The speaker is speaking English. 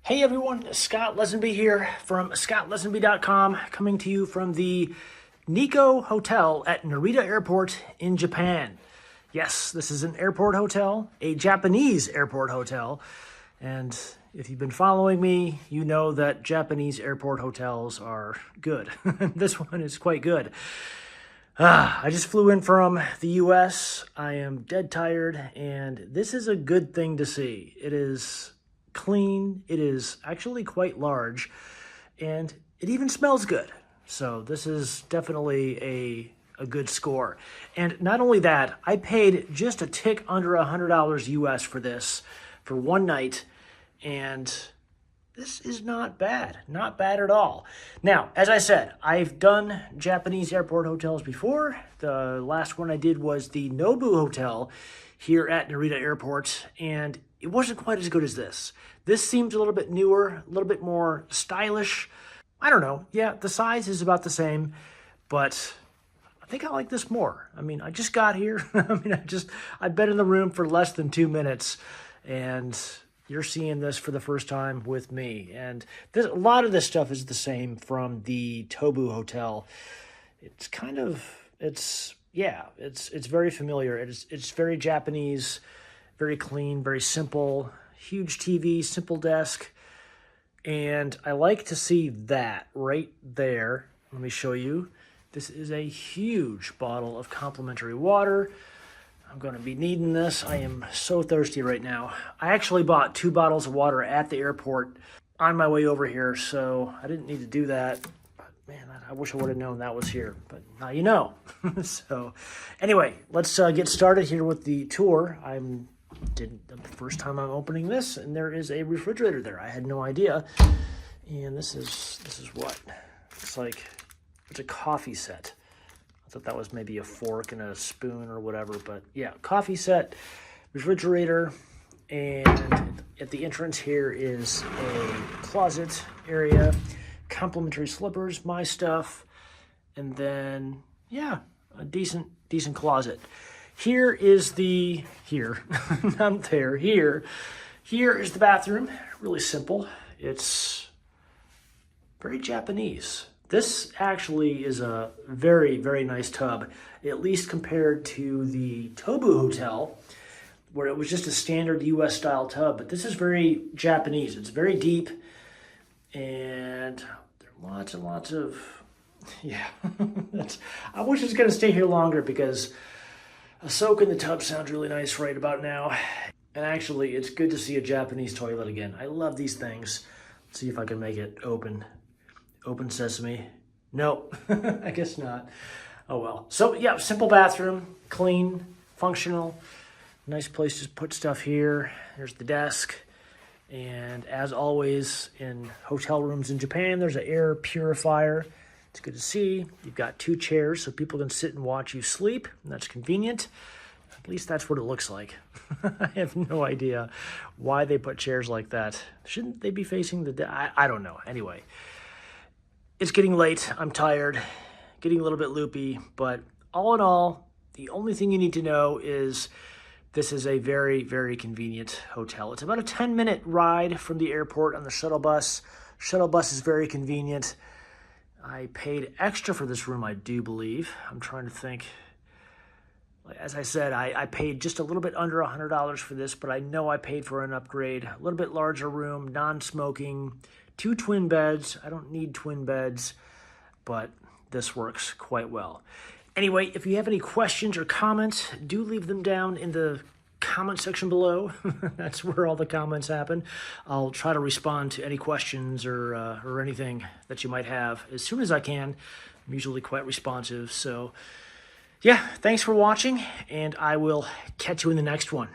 Hey everyone, Scott Lesenby here from scottlesenby.com, coming to you from the Nikko Hotel at Narita Airport in Japan. Yes, this is an airport hotel, a Japanese airport hotel, and if you've been following me, you know that Japanese airport hotels are good. This one is quite good. I just flew in from the US. I am dead tired, and this is a good thing to see. It is clean, it is actually quite large, and it even smells good. So this is definitely a good score. And not only that, I paid just a tick under $100 US for this for one night, and this is not bad. Not bad at all. Now, as I said, I've done Japanese airport hotels before. The last one I did was the Nobu Hotel here at Narita Airport, and it wasn't quite as good as this. This seems a little bit newer, a little bit more stylish. I don't know. Yeah, the size is about the same, but I think I like this more. I mean, I just got here. I've been in the room for less than 2 minutes, and you're seeing this for the first time with me. And a lot of this stuff is the same from the Tobu Hotel. It's very familiar. It's very Japanese, very clean, very simple, huge TV, simple desk. And I like to see that right there. Let me show you. This is a huge bottle of complimentary water. I'm going to be needing this. I am so thirsty right now. I actually bought 2 bottles of water at the airport on my way over here, so I didn't need to do that. But man, I wish I would have known that was here, but now you know. So anyway, let's get started here with the tour. The first time I'm opening this, and there is a refrigerator there. I had no idea. And this is what? It's like, it's a coffee set. I thought that was maybe a fork and a spoon or whatever, but yeah, coffee set, refrigerator, and at the entrance here is a closet area, complimentary slippers, my stuff, and then, yeah, a decent closet. Here is not there, here is the bathroom. Really simple. It's very Japanese. This actually is a very, very nice tub, at least compared to the Tobu Hotel, where it was just a standard US style tub. But this is very Japanese. It's very deep, and there are lots and lots of, yeah. I wish it was going to stay here longer because a soak in the tub sounds really nice right about now. And actually, it's good to see a Japanese toilet again. I love these things. Let's see if I can make it open. Open sesame. No, I guess not. Oh well. So yeah, simple bathroom, clean, functional, nice place to put stuff here. There's the desk. And as always in hotel rooms in Japan, there's an air purifier. It's good to see. You've got 2 chairs so people can sit and watch you sleep, and that's convenient. At least that's what it looks like. I have no idea why they put chairs like that. Shouldn't they be facing the I don't know. Anyway, it's getting late. I'm tired, getting a little bit loopy, but all in all, the only thing you need to know is this is a very, very convenient hotel. It's about a 10-minute ride from the airport on the shuttle bus. Shuttle bus is very convenient. I paid extra for this room, I do believe. I'm trying to think. As I said, I paid just a little bit under $100 for this, but I know I paid for an upgrade. A little bit larger room, non-smoking, 2 twin beds. I don't need twin beds, but this works quite well. Anyway, if you have any questions or comments, do leave them down in the comment section below. That's where all the comments happen. I'll try to respond to any questions or anything that you might have as soon as I can. I'm usually quite responsive. So yeah, thanks for watching, and I will catch you in the next one.